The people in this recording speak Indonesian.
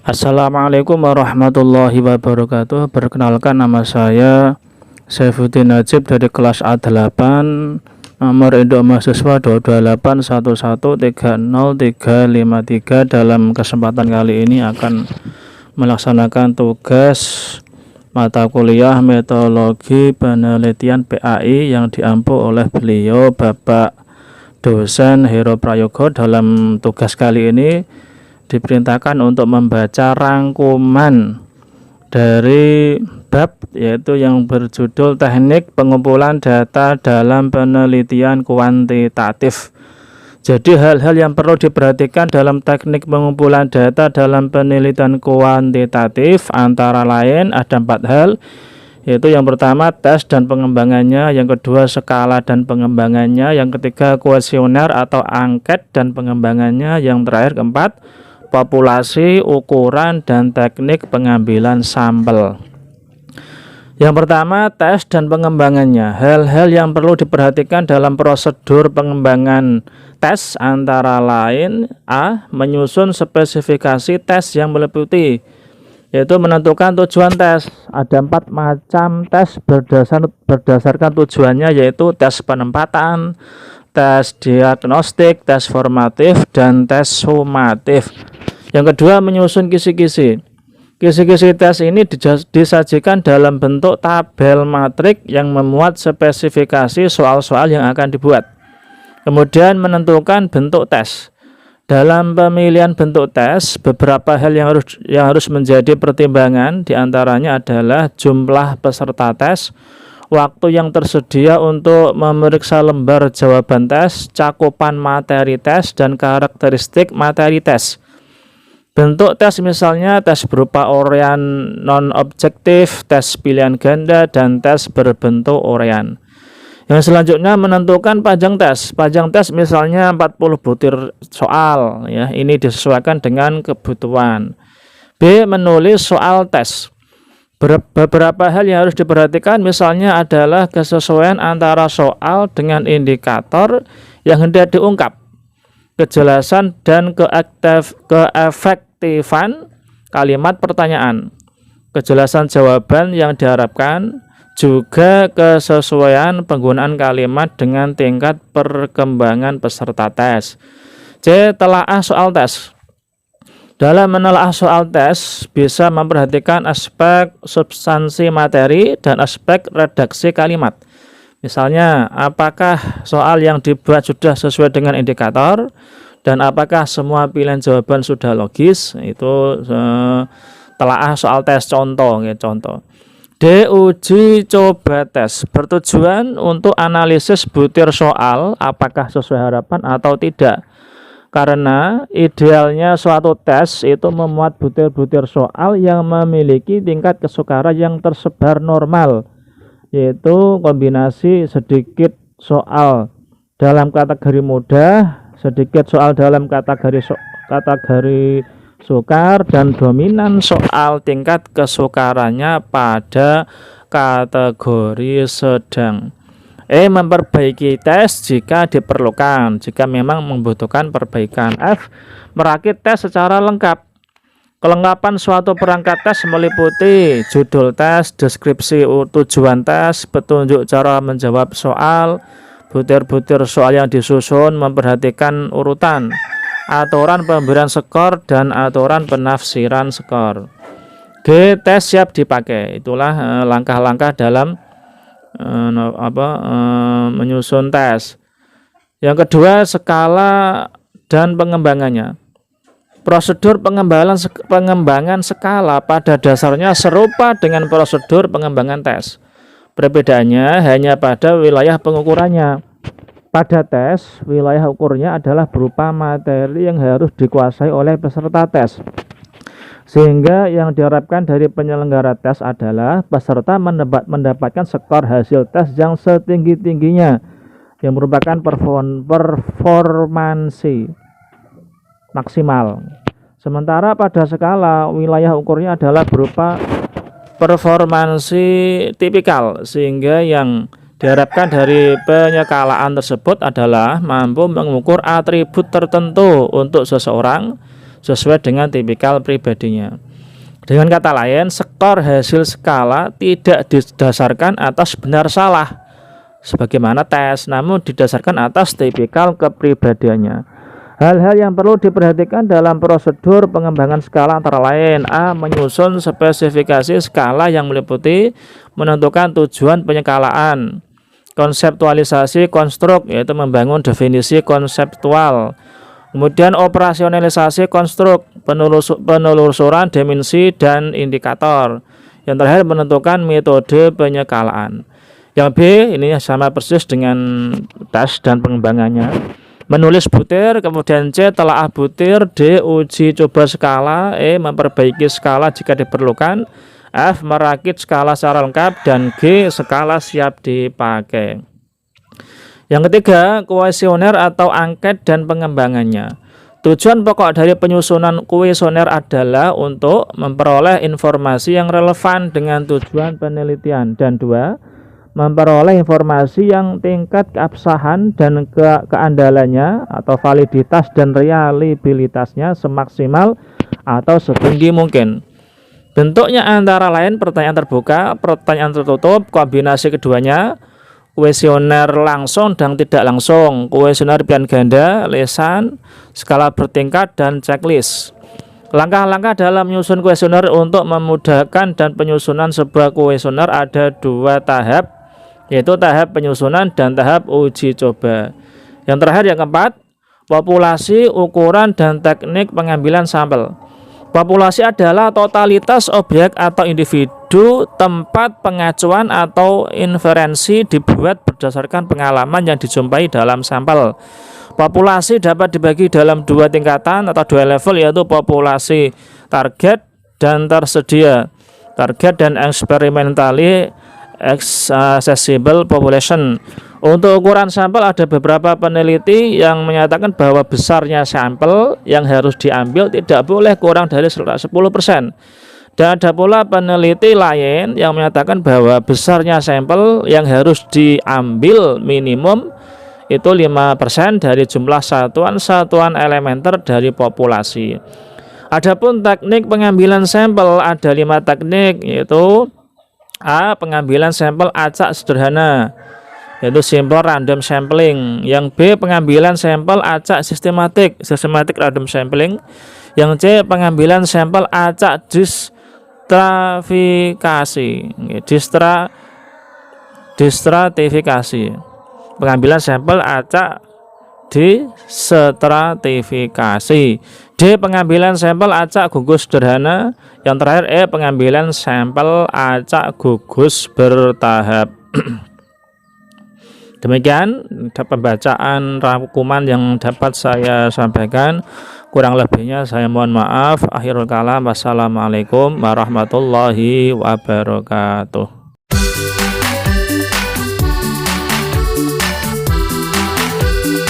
Assalamualaikum warahmatullahi wabarakatuh. Perkenalkan, nama saya Saifuddin Najib dari kelas A8, nomor induk mahasiswa 281130353. Dalam kesempatan kali ini akan melaksanakan tugas mata kuliah metodologi penelitian PAI yang diampu oleh beliau Bapak dosen Hero Prayogo. Dalam tugas kali ini diperintahkan untuk membaca rangkuman dari bab, yaitu yang berjudul teknik pengumpulan data dalam penelitian kuantitatif. Jadi hal-hal yang perlu diperhatikan dalam teknik pengumpulan data dalam penelitian kuantitatif antara lain ada 4 hal, yaitu yang pertama tes dan pengembangannya, yang kedua skala dan pengembangannya, yang ketiga kuesioner atau angket dan pengembangannya, yang terakhir keempat populasi, ukuran, dan teknik pengambilan sampel. Yang pertama, tes dan pengembangannya. Hal-hal yang perlu diperhatikan dalam prosedur pengembangan tes antara lain: A. Menyusun spesifikasi tes yang meliputi, yaitu menentukan tujuan tes. Ada 4 macam tes berdasarkan tujuannya, yaitu tes penempatan, tes diagnostik, tes formatif, dan tes sumatif. Yang kedua, menyusun kisi-kisi. Kisi-kisi tes ini disajikan dalam bentuk tabel matrik yang memuat spesifikasi soal-soal yang akan dibuat. Kemudian menentukan bentuk tes. Dalam pemilihan bentuk tes, beberapa hal yang harus menjadi pertimbangan, diantaranya adalah jumlah peserta tes, waktu yang tersedia untuk memeriksa lembar jawaban tes, cakupan materi tes, dan karakteristik materi tes. Bentuk tes misalnya tes berupa uraian non-objektif, tes pilihan ganda, dan tes berbentuk uraian. Yang selanjutnya menentukan panjang tes. Panjang tes misalnya 40 butir soal, ya, ini disesuaikan dengan kebutuhan. B. Menulis soal tes. Beberapa hal yang harus diperhatikan misalnya adalah kesesuaian antara soal dengan indikator yang hendak diungkap, kejelasan dan keefektifan kalimat pertanyaan, kejelasan jawaban yang diharapkan, juga kesesuaian penggunaan kalimat dengan tingkat perkembangan peserta tes. C. Telaah soal tes. Dalam menelaah soal tes bisa memperhatikan aspek substansi materi dan aspek redaksi kalimat. Misalnya, apakah soal yang dibuat sudah sesuai dengan indikator, dan apakah semua pilihan jawaban sudah logis. Itu telaah soal tes, contoh, ya, contoh. D. Uji coba tes. Bertujuan untuk analisis butir soal apakah sesuai harapan atau tidak. Karena idealnya suatu tes itu memuat butir-butir soal yang memiliki tingkat kesukaran yang tersebar normal, yaitu kombinasi sedikit soal dalam kategori mudah, sedikit soal dalam kategori sukar, dan dominan soal tingkat kesukarannya pada kategori sedang. E. Memperbaiki tes jika diperlukan, jika memang membutuhkan perbaikan. F. Merakit tes secara lengkap. Kelengkapan suatu perangkat tes meliputi judul tes, deskripsi tujuan tes, petunjuk cara menjawab soal, butir-butir soal yang disusun, memperhatikan urutan, aturan pemberian skor, dan aturan penafsiran skor. G. Tes siap dipakai. Itulah langkah-langkah dalam menyusun tes. Yang kedua, skala dan pengembangannya. Prosedur pengembangan skala pada dasarnya serupa dengan prosedur pengembangan tes. Perbedaannya hanya pada wilayah pengukurannya. Pada tes, wilayah ukurnya adalah berupa materi yang harus dikuasai oleh peserta tes. Sehingga yang diharapkan dari penyelenggara tes adalah peserta mendapatkan skor hasil tes yang setinggi-tingginya, yang merupakan performansi maksimal. Sementara pada skala, wilayah ukurnya adalah berupa performansi tipikal, sehingga yang diharapkan dari penyekalaan tersebut adalah mampu mengukur atribut tertentu untuk seseorang, sesuai dengan tipikal pribadinya. Dengan kata lain, skor hasil skala tidak didasarkan atas benar salah sebagaimana tes, namun didasarkan atas tipikal kepribadiannya. Hal-hal yang perlu diperhatikan dalam prosedur pengembangan skala antara lain: A. Menyusun spesifikasi skala yang meliputi menentukan tujuan penyekalaan, konseptualisasi konstruk, yaitu membangun definisi konseptual, kemudian operasionalisasi konstruk, penelusuran dimensi dan indikator, yang terakhir menentukan metode penyekalaan. Yang B ini sama persis dengan tes dan pengembangannya: menulis butir, kemudian C. telaah butir, D. uji coba skala, E. memperbaiki skala jika diperlukan, F. merakit skala secara lengkap, dan G. skala siap dipakai. Yang ketiga, kuesioner atau angket dan pengembangannya. Tujuan pokok dari penyusunan kuesioner adalah untuk memperoleh informasi yang relevan dengan tujuan penelitian, dan dua, memperoleh informasi yang tingkat keabsahan dan keandalannya atau validitas dan reliabilitasnya semaksimal atau setinggi mungkin. Bentuknya antara lain pertanyaan terbuka, pertanyaan tertutup, kombinasi keduanya, kuesioner langsung dan tidak langsung, kuesioner pilihan ganda, lisan, skala bertingkat, dan checklist. Langkah-langkah dalam menyusun kuesioner untuk memudahkan dan penyusunan sebuah kuesioner ada dua tahap, yaitu tahap penyusunan dan tahap uji coba. Yang terakhir, yang keempat, populasi, ukuran, dan teknik pengambilan sampel. Populasi adalah totalitas objek atau individu tempat pengacuan atau inferensi dibuat berdasarkan pengalaman yang dijumpai dalam sampel. Populasi dapat dibagi dalam dua tingkatan atau dua level, yaitu populasi target dan tersedia. Target dan experimentally accessible population. Untuk ukuran sampel ada beberapa peneliti yang menyatakan bahwa besarnya sampel yang harus diambil tidak boleh kurang dari 10%. Dan ada pula peneliti lain yang menyatakan bahwa besarnya sampel yang harus diambil minimum itu 5% dari jumlah satuan-satuan elementer dari populasi. Adapun teknik pengambilan sampel ada 5 teknik, yaitu A. Pengambilan sampel acak sederhana, yaitu simple random sampling. Yang B. Pengambilan sampel acak systematic random sampling. Yang C. Pengambilan sampel acak distratifikasi. Pengambilan sampel acak distratifikasi. D. Pengambilan sampel acak gugus sederhana. Yang terakhir E. Pengambilan sampel acak gugus bertahap. Demikian pembacaan rangkuman yang dapat saya sampaikan. Kurang lebihnya saya mohon maaf. Akhirul kalam, wassalamualaikum warahmatullahi wabarakatuh.